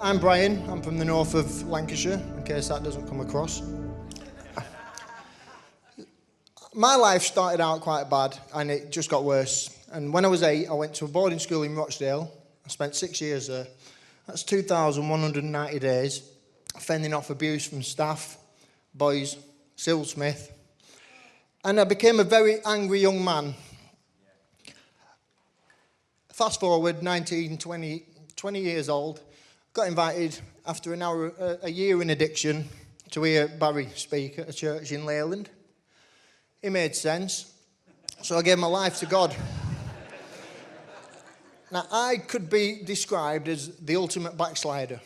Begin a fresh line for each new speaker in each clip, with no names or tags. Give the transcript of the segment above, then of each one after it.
I'm Brian. I'm from the north of Lancashire, in case that doesn't come across. My life started out quite bad, and it just got worse. And when I was 8, I went to a boarding school in Rochdale. I spent 6 years there. That's 2,190 days, fending off abuse from staff, boys, silversmith. And I became a very angry young man. Fast forward, 19, 20 years old, got invited after a year in addiction to hear Barry speak at a church in Leyland. It made sense, so I gave my life to God. Now, I could be described as the ultimate backslider.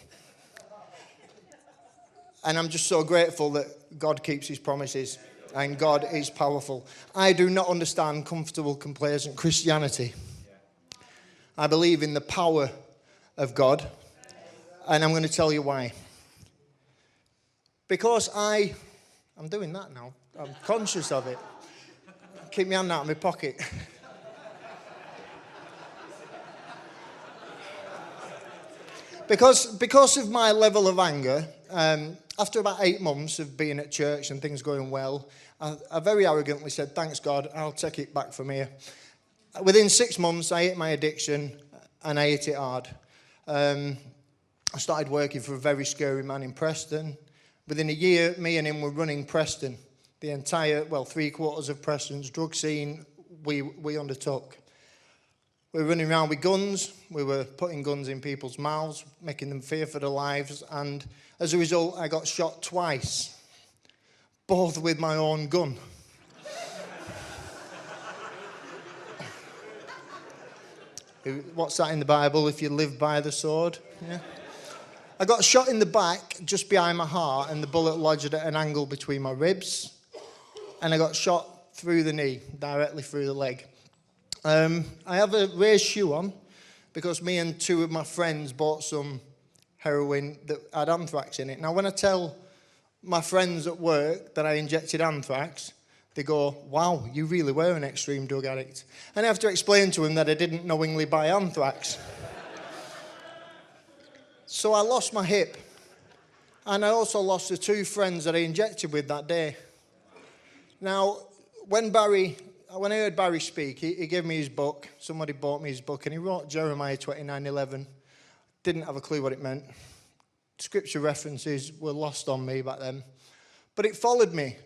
And I'm just so grateful that God keeps his promises and God is powerful. I do not understand comfortable, complacent Christianity. I believe in the power of God, and I'm going to tell you why. Because I'm doing that now. I'm conscious of it. Keep my hand out of my pocket. Because of my level of anger, after about 8 months of being at church and things going well, I very arrogantly said, "Thanks God, I'll take it back from here." Within 6 months, I hit my addiction, and I hit it hard. I started working for a very scary man in Preston. Within a year, me and him were running Preston. The entire, 3/4 of Preston's drug scene, we undertook. We were running around with guns. We were putting guns in people's mouths, making them fear for their lives. And as a result, I got shot twice, both with my own gun. What's that in the Bible? If you live by the sword? Yeah. I got shot in the back, just behind my heart, and the bullet lodged at an angle between my ribs. And I got shot through the knee, directly through the leg. I have a raised shoe on because me and 2 of my friends bought some heroin that had anthrax in it. Now, when I tell my friends at work that I injected anthrax, they go, "Wow, you really were an extreme drug addict." And I have to explain to them that I didn't knowingly buy anthrax. So I lost my hip. And I also lost the 2 friends that I injected with that day. Now, when I heard Barry speak, he gave me his book. Somebody bought me his book, and he wrote Jeremiah 29:11. Didn't have a clue what it meant. Scripture references were lost on me back then. But it followed me.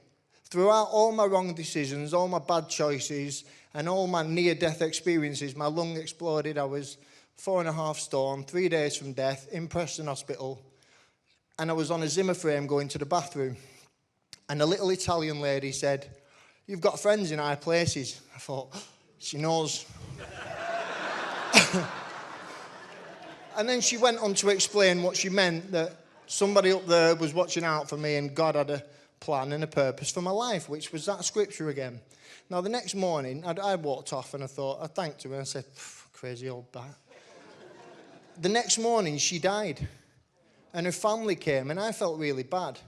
Throughout all my wrong decisions, all my bad choices, and all my near-death experiences, my lung exploded. I was 4.5 stone, 3 days from death, in Preston Hospital. And I was on a Zimmer frame going to the bathroom. And a little Italian lady said, "You've got friends in high places." I thought, she knows. And then she went on to explain what she meant, that somebody up there was watching out for me and God had a plan and a purpose for my life, which was that scripture again. Now, the next morning, I walked off and I thanked her and I said, "Crazy old bat." The next morning, she died and her family came and I felt really bad.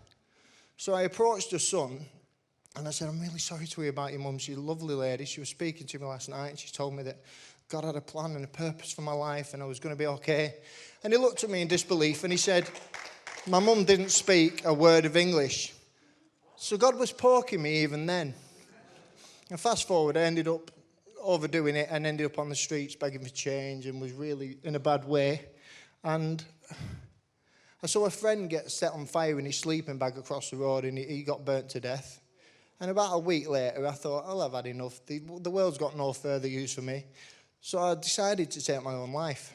So I approached her son and I said, "I'm really sorry to hear about your mum. She's a lovely lady. She was speaking to me last night and she told me that God had a plan and a purpose for my life and I was going to be okay." And he looked at me in disbelief and he said, "My mum didn't speak a word of English." So God was poking me even then. And fast forward, I ended up overdoing it and ended up on the streets begging for change and was really in a bad way. And I saw a friend get set on fire in his sleeping bag across the road and he got burnt to death. And about a week later, I thought, I've had enough. The world's got no further use for me. So I decided to take my own life.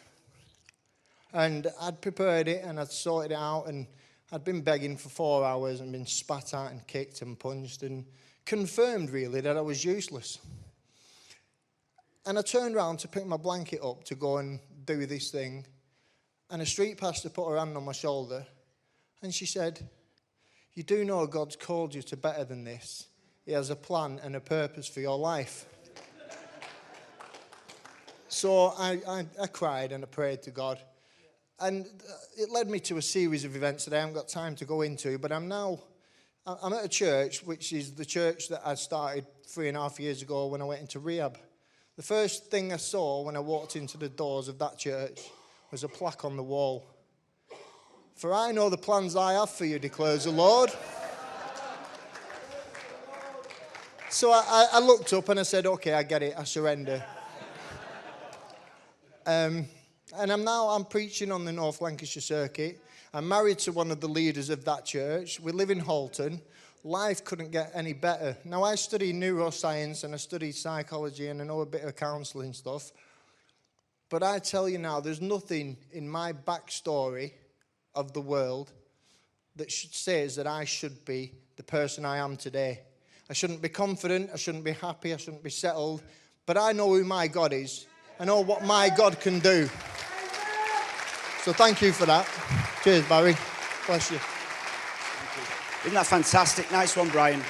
And I'd prepared it and I'd sorted it out and I'd been begging for 4 hours and been spat at and kicked and punched and confirmed, really, that I was useless. And I turned around to pick my blanket up to go and do this thing. And a street pastor put her hand on my shoulder and she said, "You do know God's called you to better than this. He has a plan and a purpose for your life." So I cried and I prayed to God. And it led me to a series of events that I haven't got time to go into. But I'm at a church, which is the church that I started 3.5 years ago when I went into rehab. The first thing I saw when I walked into the doors of that church was a plaque on the wall. For I know the plans I have for you, declares the Lord. So I looked up and I said, okay, I get it, I surrender. And I'm preaching on the North Lancashire circuit. I'm married to one of the leaders of that church. We live in Halton. Life couldn't get any better. Now, I study neuroscience and I study psychology and I know a bit of counselling stuff. But I tell you now, there's nothing in my backstory of the world that says that I should be the person I am today. I shouldn't be confident, I shouldn't be happy, I shouldn't be settled. But I know who my God is. I know what my God can do. So thank you for that. Cheers, Barry. Bless you.
Isn't that fantastic? Nice one, Brian.